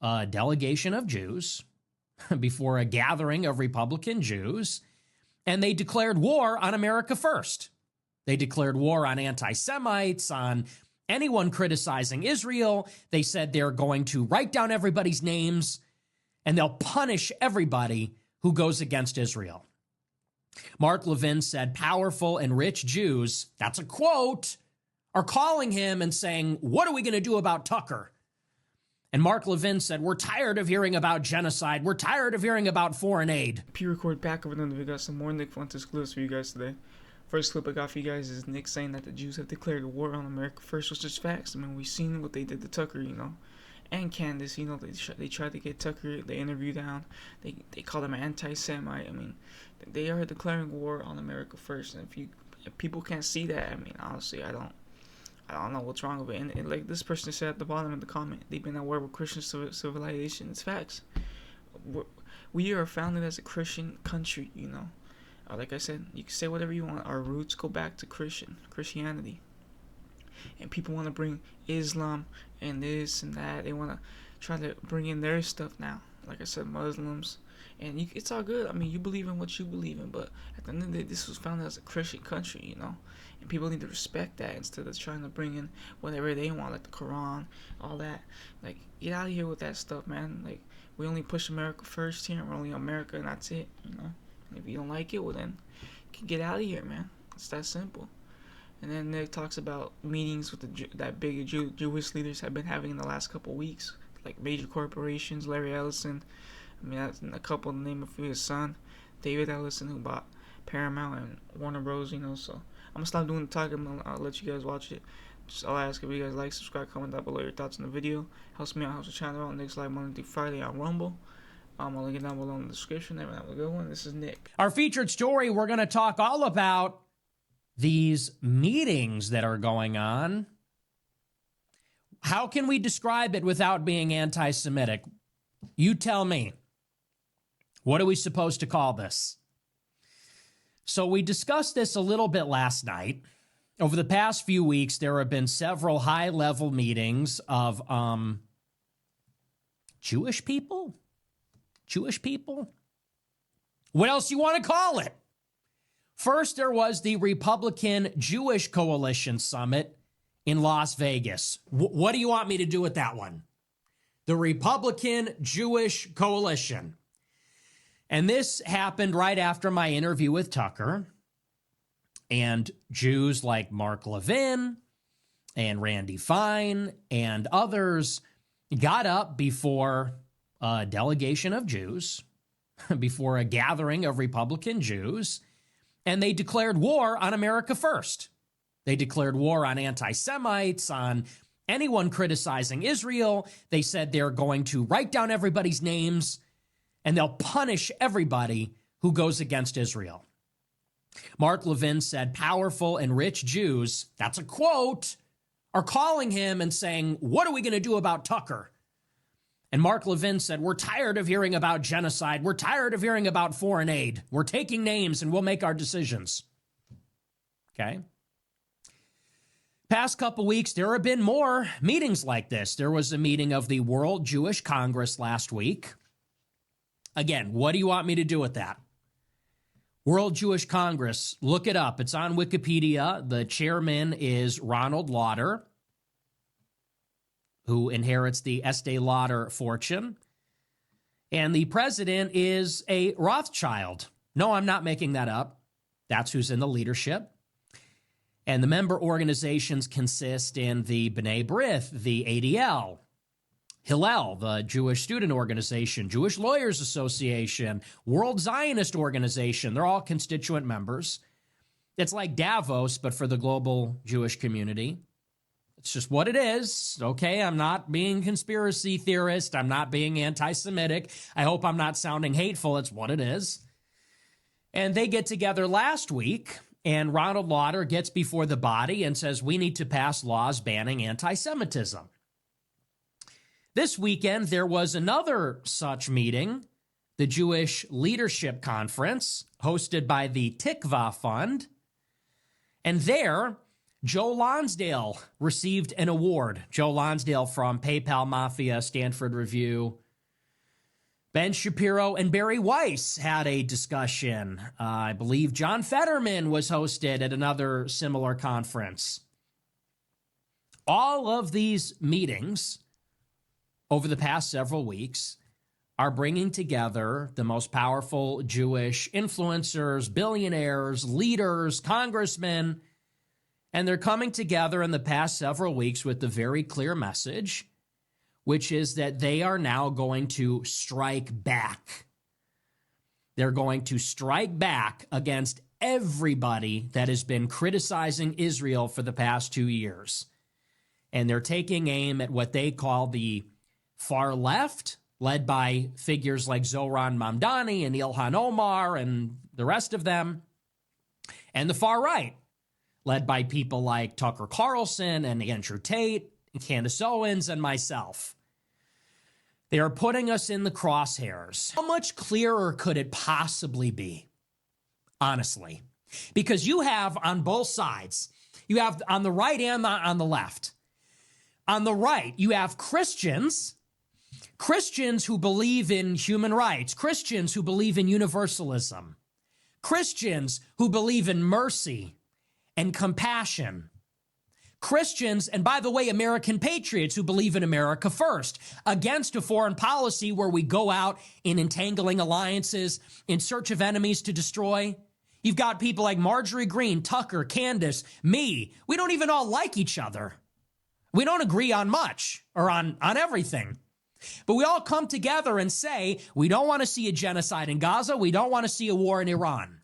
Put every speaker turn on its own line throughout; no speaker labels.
a delegation of Jews, before a gathering of Republican Jews, and they declared war on America first. They declared war on anti-Semites, on anyone criticizing Israel. They said they're going to write down everybody's names and they'll punish everybody who goes against Israel. Mark Levin said powerful and rich Jews, that's a quote, are calling him and saying, what are we going to do about Tucker? And Mark Levin said, we're tired of hearing about genocide. We're tired of hearing about foreign aid.
P-record back over there. We got some more Nick Fuentes clips for you guys today. First clip I got for you guys is Nick saying that the Jews have declared war on America first, which is facts. I mean, we've seen what they did to Tucker, you know, and Candace. You know, they tried to get Tucker the interview down. They called him an anti-Semite. I mean, they are declaring war on America first. And if people can't see that, I mean, honestly, I don't know what's wrong with it. And like this person said at the bottom of the comment, they've been at war with Christian civilization. It's facts. We are founded as a Christian country, you know. Like I said, you can say whatever you want. Our roots go back to Christianity. And people want to bring Islam and this and that. They want to try to bring in their stuff now. Like I said, Muslims. And it's all good. I mean, you believe in what you believe in. But at the end of the day, this was founded as a Christian country, you know. And people need to respect that instead of trying to bring in whatever they want, like the Quran, all that. Like, get out of here with that stuff, man. Like, we only push America first here. We're only America and that's it, you know. If you don't like it, well then, you can get out of here, man. It's that simple. And then Nick talks about meetings with that big Jewish leaders have been having in the last couple of weeks, like major corporations, Larry Ellison. I mean, that's a couple of the name of his son, David Ellison, who bought Paramount and Warner Bros. You know, so I'm gonna stop doing the talking. I'll let you guys watch it. Just I'll ask if you guys like, subscribe, comment down below your thoughts on the video. Helps me out, helps the channel out. Nick's live Monday through Friday on Rumble. I'll link it down below in the description. Everyone have a good one. This is Nick.
Our featured story, we're going to talk all about these meetings that are going on. How can we describe it without being anti-Semitic? You tell me. What are we supposed to call this? So we discussed this a little bit last night. Over the past few weeks, there have been several high-level meetings of Jewish people? Jewish people? What else you want to call it? First, there was the Republican Jewish Coalition Summit in Las Vegas. What do you want me to do with that one? The Republican Jewish Coalition. And this happened right after my interview with Tucker. And Jews like Mark Levin and Randy Fine and others got up before a delegation of Jews, before a gathering of Republican Jews, and they declared war on America first. They declared war on anti-Semites, on anyone criticizing Israel. They said they're going to write down everybody's names and they'll punish everybody who goes against Israel. Mark Levin said powerful and rich Jews, that's a quote, are calling him and saying, what are we going to do about Tucker? And Mark Levin said, we're tired of hearing about genocide. We're tired of hearing about foreign aid. We're taking names and we'll make our decisions. Okay. Past couple weeks, there have been more meetings like this. There was a meeting of the World Jewish Congress last week. Again, what do you want me to do with that? World Jewish Congress, look it up. It's on Wikipedia. The chairman is Ronald Lauder, who inherits the Estee Lauder fortune. And the president is a Rothschild. No, I'm not making that up. That's who's in the leadership. And the member organizations consist in the B'nai B'rith, the ADL, Hillel, the Jewish Student Organization, Jewish Lawyers Association, World Zionist Organization. They're all constituent members. It's like Davos, but for the global Jewish community. It's just what it is. Okay, I'm not being conspiracy theorist. I'm not being anti-Semitic. I hope I'm not sounding hateful. It's what it is. And they get together last week, and Ronald Lauder gets before the body and says, we need to pass laws banning anti-Semitism. This weekend, there was another such meeting, the Jewish Leadership Conference, hosted by the Tikva Fund. And there, Joe Lonsdale received an award. Joe Lonsdale from PayPal Mafia, Stanford Review. Ben Shapiro and Barry Weiss had a discussion. I believe John Fetterman was hosted at another similar conference. All of these meetings over the past several weeks are bringing together the most powerful Jewish influencers, billionaires, leaders, congressmen, and they're coming together in the past several weeks with the very clear message, which is that they are now going to strike back. They're going to strike back against everybody that has been criticizing Israel for the past 2 years. And they're taking aim at what they call the far left, led by figures like Zohran Mamdani and Ilhan Omar and the rest of them, and the far right, led by people like Tucker Carlson and Andrew Tate and Candace Owens and myself. They are putting us in the crosshairs. How much clearer could it possibly be? Honestly. Because you have on both sides, you have on the right and on the left. On the right, you have Christians who believe in human rights, Christians who believe in universalism, Christians who believe in mercy and compassion, Christians, and by the way, American patriots who believe in America first, against a foreign policy where we go out in entangling alliances in search of enemies to destroy. You've got people like Marjorie Greene, Tucker, Candace, me. We don't even all like each other. We don't agree on much or on everything. But we all come together and say, we don't want to see a genocide in Gaza. We don't want to see a war in Iran.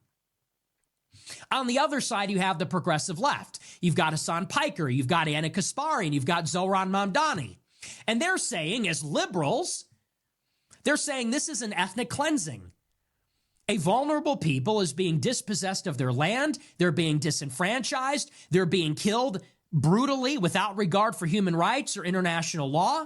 On the other side, you have the progressive left. You've got Hassan Piker, you've got Anna Kasparian, you've got Zohran Mamdani. And they're saying, as liberals, they're saying this is an ethnic cleansing. A vulnerable people is being dispossessed of their land, they're being disenfranchised, they're being killed brutally without regard for human rights or international law.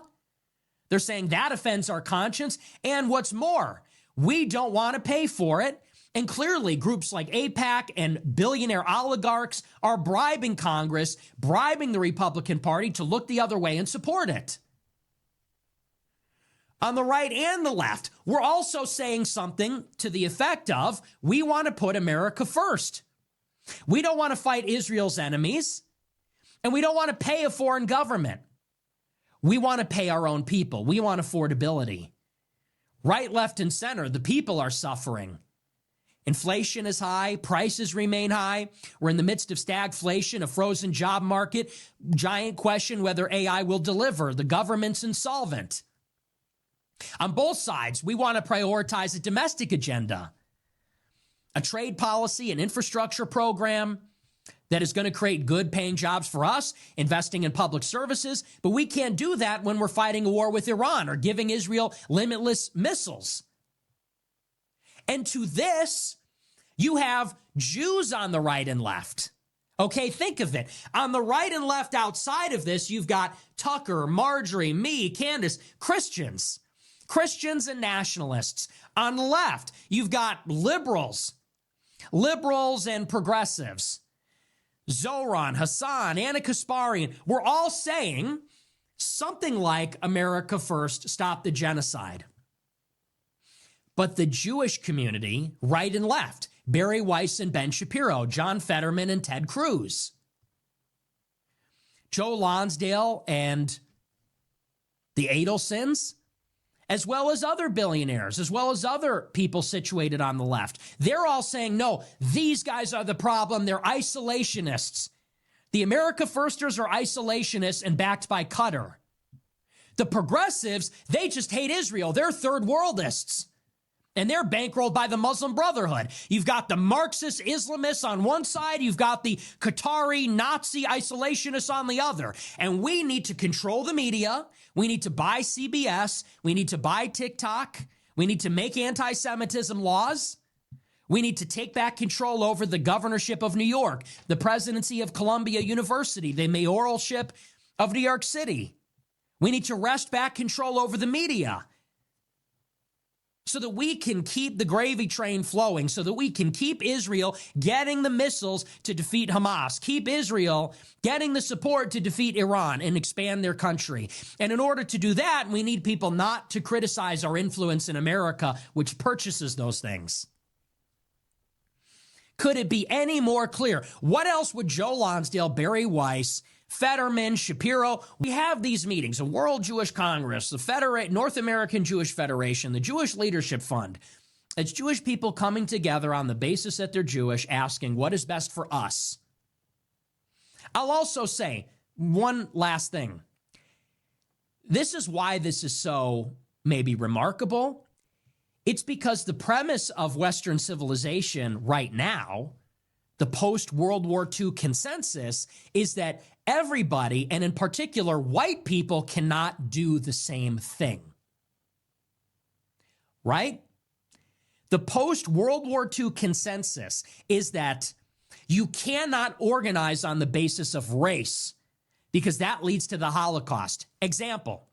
They're saying that offends our conscience. And what's more, we don't want to pay for it. And clearly, groups like AIPAC and billionaire oligarchs are bribing Congress, bribing the Republican Party to look the other way and support it. On the right and the left, we're also saying something to the effect of, we want to put America first. We don't want to fight Israel's enemies, and we don't want to pay a foreign government. We want to pay our own people. We want affordability. Right, left, and center, the people are suffering. Inflation is high, prices remain high. We're in the midst of stagflation, a frozen job market, giant question whether AI will deliver. The government's insolvent. On both sides, we want to prioritize a domestic agenda, a trade policy, an infrastructure program that is going to create good paying jobs for us, investing in public services. But we can't do that when we're fighting a war with Iran or giving Israel limitless missiles. And to this, you have Jews on the right and left. Okay, think of it. On the right and left outside of this, you've got Tucker, Marjorie, me, Candace, Christians and nationalists. On the left, you've got liberals and progressives. Zohran, Hassan, Anna Kasparian, we're all saying something like America first, stop the genocide. But the Jewish community, right and left, Barry Weiss and Ben Shapiro, John Fetterman and Ted Cruz, Joe Lonsdale and the Adelsons, as well as other billionaires, as well as other people situated on the left. They're all saying, no, these guys are the problem. They're isolationists. The America Firsters are isolationists and backed by Qatar. The progressives, they just hate Israel. They're third worldists. And they're bankrolled by the Muslim Brotherhood. You've got the Marxist Islamists on one side. You've got the Qatari Nazi isolationists on the other. And we need to control the media. We need to buy CBS. We need to buy TikTok. We need to make anti-Semitism laws. We need to take back control over the governorship of New York, the presidency of Columbia University, the mayoralship of New York City. We need to wrest back control over the media. so that we can keep the gravy train flowing, so that we can keep Israel getting the missiles to defeat Hamas, keep Israel getting the support to defeat Iran and expand their country. And in order to do that, we need people not to criticize our influence in America, which purchases those things. Could it be any more clear? What else would Joe Lonsdale, Barry Weiss, Fetterman, Shapiro, we have these meetings, the World Jewish Congress, the North American Jewish Federation, the Jewish Leadership Fund. It's Jewish people coming together on the basis that they're Jewish, asking what is best for us. I'll also say one last thing. This is why this is so maybe remarkable. It's because the premise of Western civilization right now, the post-World War II consensus, is that everybody, and in particular white people, cannot do the same thing. Right? The post-World War II consensus is that you cannot organize on the basis of race because that leads to the Holocaust. Example.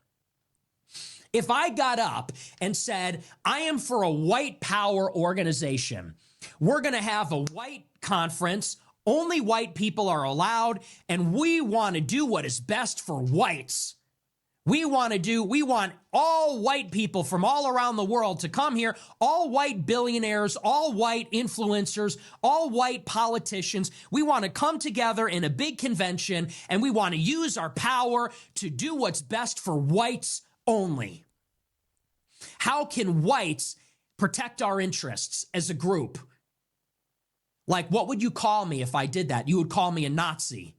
If I got up and said, I am for a white power organization, we're going to have a white conference, only white people are allowed, and we want to do what is best for whites. We want all white people from all around the world to come here, all white billionaires, all white influencers, all white politicians. We want to come together in a big convention, and we want to use our power to do what's best for whites only. How can whites protect our interests as a group? Like, what would you call me if I did that? You would call me a Nazi.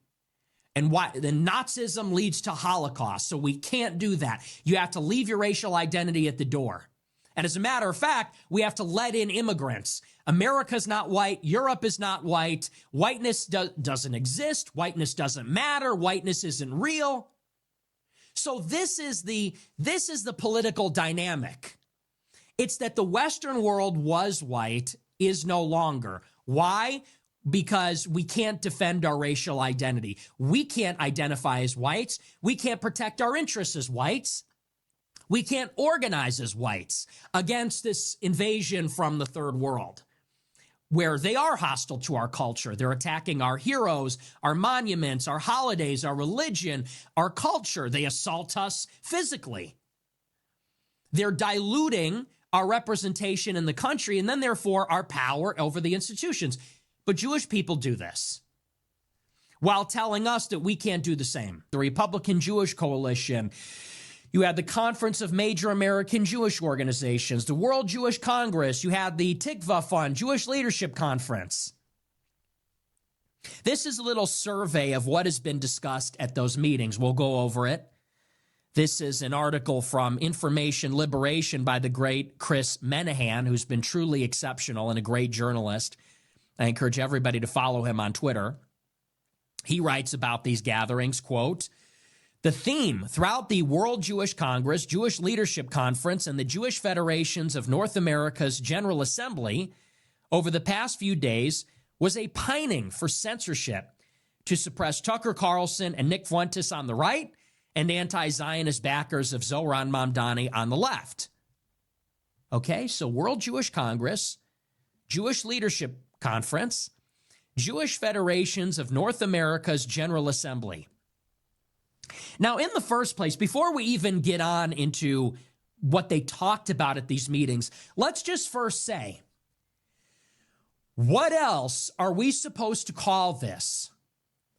And why? Then Nazism leads to Holocaust, so we can't do that. You have to leave your racial identity at the door. And as a matter of fact, we have to let in immigrants. America's not white. Europe is not white. Whiteness doesn't exist. Whiteness doesn't matter. Whiteness isn't real. So this is the political dynamic. It's that the Western world was white, is no longer. Why? Because we can't defend our racial identity. We can't identify as whites. We can't protect our interests as whites. We can't organize as whites against this invasion from the third world, where they are hostile to our culture. They're attacking our heroes, our monuments, our holidays, our religion, our culture. They assault us physically. They're diluting our representation in the country and then therefore our power over the institutions. But Jewish people do this while telling us that we can't do the same. The Republican Jewish Coalition, you had the Conference of Major American Jewish Organizations, the World Jewish Congress, you had the Tikva Fund, Jewish Leadership Conference. This is a little survey of what has been discussed at those meetings. We'll go over it. This is an article from Information Liberation by the great Chris Menahan, who's been truly exceptional and a great journalist. I encourage everybody to follow him on Twitter. He writes about these gatherings, quote, the theme throughout the World Jewish Congress, Jewish Leadership Conference, and the Jewish Federations of North America's General Assembly over the past few days was a pining for censorship to suppress Tucker Carlson and Nick Fuentes on the right and anti-Zionist backers of Zohran Mamdani on the left. Okay, so World Jewish Congress, Jewish Leadership Conference, Jewish Federations of North America's General Assembly. Now, in the first place, before we even get on into what they talked about at these meetings, let's just first say, what else are we supposed to call this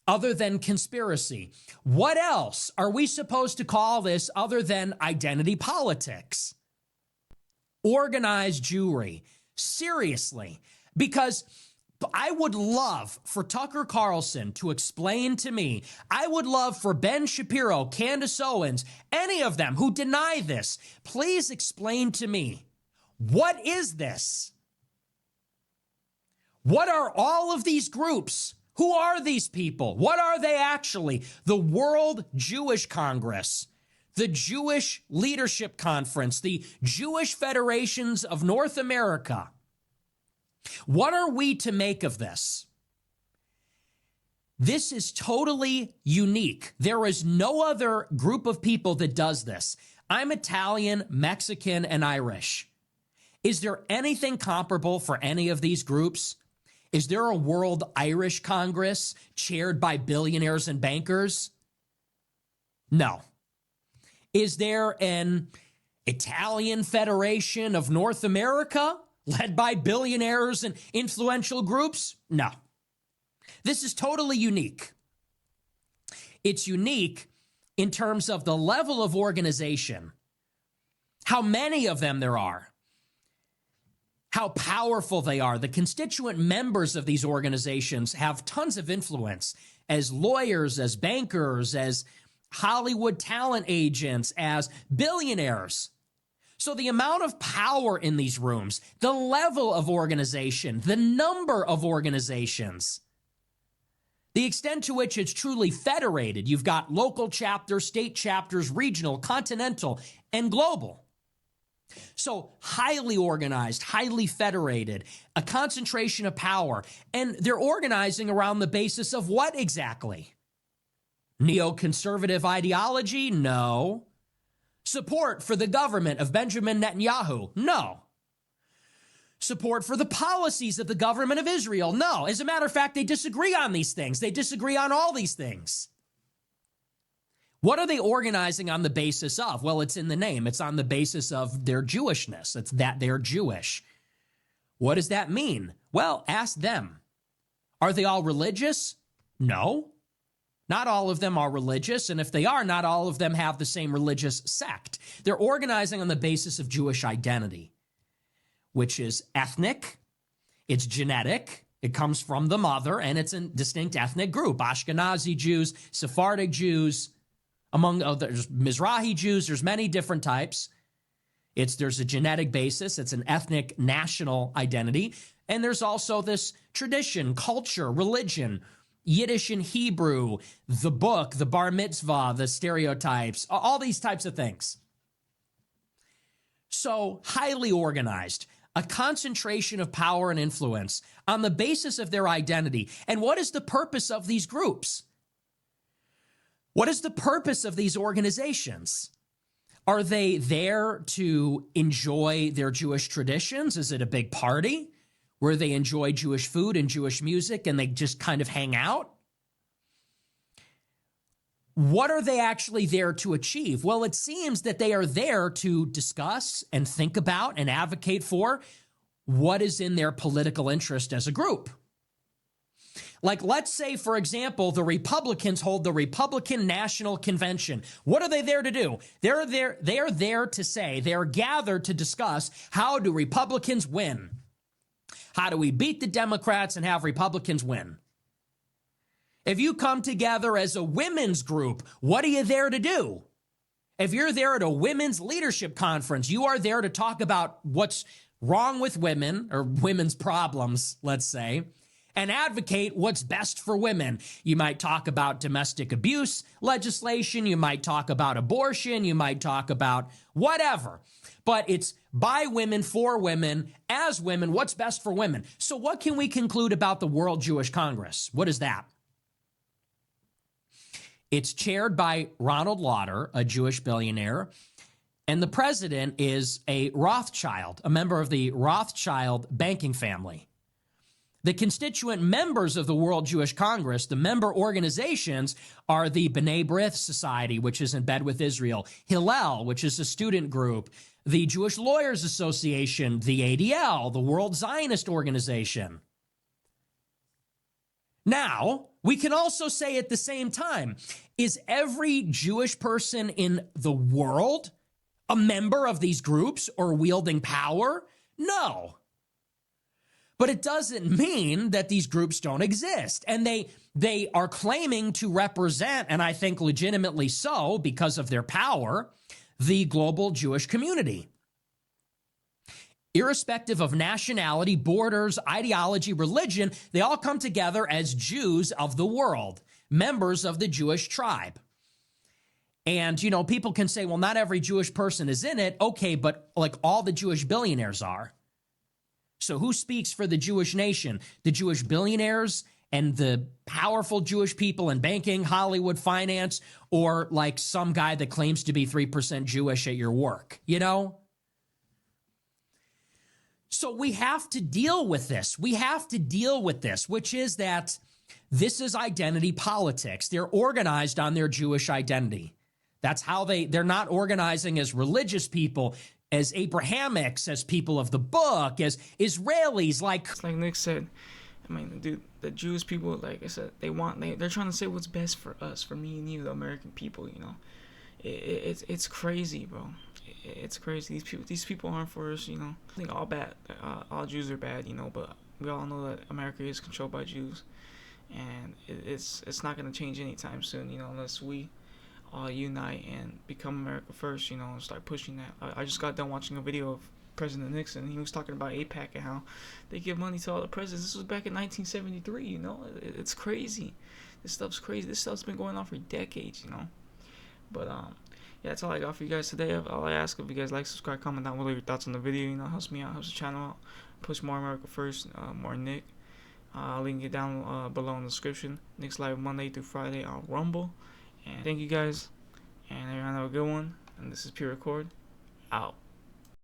other than conspiracy? What else are we supposed to call this other than identity politics? Organized Jewry. Seriously. Because I would love for Tucker Carlson to explain to me, I would love for Ben Shapiro, Candace Owens, any of them who deny this, please explain to me, what is this? What are all of these groups? Who are these people? What are they actually? The World Jewish Congress, the Jewish Leadership Conference, the Jewish Federations of North America. What are we to make of this? This is totally unique. There is no other group of people that does this. I'm Italian, Mexican, and Irish. Is there anything comparable for any of these groups? Is there a World Irish Congress chaired by billionaires and bankers? No. Is there an Italian Federation of North America led by billionaires and influential groups? No. This is totally unique. It's unique in terms of the level of organization, how many of them there are, how powerful they are. The constituent members of these organizations have tons of influence as lawyers, as bankers, as Hollywood talent agents, as billionaires. So the amount of power in these rooms, the level of organization, the number of organizations, the extent to which it's truly federated. You've got local chapters, state chapters, regional, continental, and global. So highly organized, highly federated, a concentration of power. And they're organizing around the basis of what exactly? Neoconservative ideology? No. Support for the government of Benjamin Netanyahu? No. Support for the policies of the government of Israel? No. As a matter of fact, they disagree on these things. They disagree on all these things. What are they organizing on the basis of? Well, it's in the name. It's on the basis of their Jewishness. It's that they're Jewish. What does that mean? Well, ask them. Are they all religious? No. Not all of them are religious, and if they are, not all of them have the same religious sect. They're organizing on the basis of Jewish identity, which is ethnic, it's genetic, it comes from the mother, and it's a distinct ethnic group. Ashkenazi Jews, Sephardic Jews, among others, Mizrahi Jews, there's many different types. There's a genetic basis, it's an ethnic national identity, and there's also this tradition, culture, religion, Yiddish and Hebrew, the book, the bar mitzvah, the stereotypes, all these types of things. So highly organized, a concentration of power and influence on the basis of their identity. And what is the purpose of these groups? What is the purpose of these organizations? Are they there to enjoy their Jewish traditions? Is it a big party where they enjoy Jewish food and Jewish music and they just kind of hang out? What are they actually there to achieve? Well, it seems that they are there to discuss and think about and advocate for what is in their political interest as a group. Like, let's say, for example, the Republicans hold the Republican National Convention. What are they there to do? They are there to say, they are gathered to discuss, how do Republicans win? How do we beat the Democrats and have Republicans win? If you come together as a women's group, what are you there to do? If you're there at a women's leadership conference, you are there to talk about what's wrong with women, or women's problems, let's say, and advocate what's best for women. You might talk about domestic abuse legislation. You might talk about abortion. You might talk about whatever. But it's by women, for women, as women, what's best for women. So what can we conclude about the World Jewish Congress? What is that? It's chaired by Ronald Lauder, a Jewish billionaire, and the president is a Rothschild, a member of the Rothschild banking family. The constituent members of the World Jewish Congress, the member organizations, are the B'nai B'rith Society, which is in bed with Israel, Hillel, which is a student group, the Jewish Lawyers Association, the ADL, the World Zionist Organization. Now, we can also say at the same time, is every Jewish person in the world a member of these groups or wielding power? No. But it doesn't mean that these groups don't exist. And they are claiming to represent, and I think legitimately so because of their power, the global Jewish community. Irrespective of nationality, borders, ideology, religion, they all come together as Jews of the world, members of the Jewish tribe. And, you know, people can say, well, not every Jewish person is in it. Okay, but like all the Jewish billionaires are. So who speaks for the Jewish nation? The Jewish billionaires and the powerful Jewish people in banking, Hollywood, finance, or like some guy that claims to be 3% Jewish at your work, you know? So we have to deal with this. We have to deal with this, which is that this is identity politics. They're organized on their Jewish identity. That's how they're not organizing as religious people, as Abrahamics, as people of the book, as Israelis.
It's like Nick said. I mean, dude, the Jewish people, like I said, they're trying to say what's best for us, for me and you, the American people. You know, it's crazy, bro. It's crazy. These people aren't for us. You know, I think all Jews are bad. You know, but we all know that America is controlled by Jews, and it's not gonna change anytime soon. You know, unless we all unite and become America first. You know, and start pushing that. I just got done watching a video of President Nixon. He was talking about AIPAC and how they give money to all the presidents. This was back in 1973. You know, it's crazy. This stuff's crazy. This stuff's been going on for decades. You know, but yeah, that's all I got for you guys today. All I ask, if you guys like, subscribe, comment down below your thoughts on the video. You know, helps me out, helps the channel out, push more America first, more Nick. I'll link it down below in the description. Nick's live Monday through Friday on Rumble. And thank you guys, and everyone have a good one. And this is Pure Record out.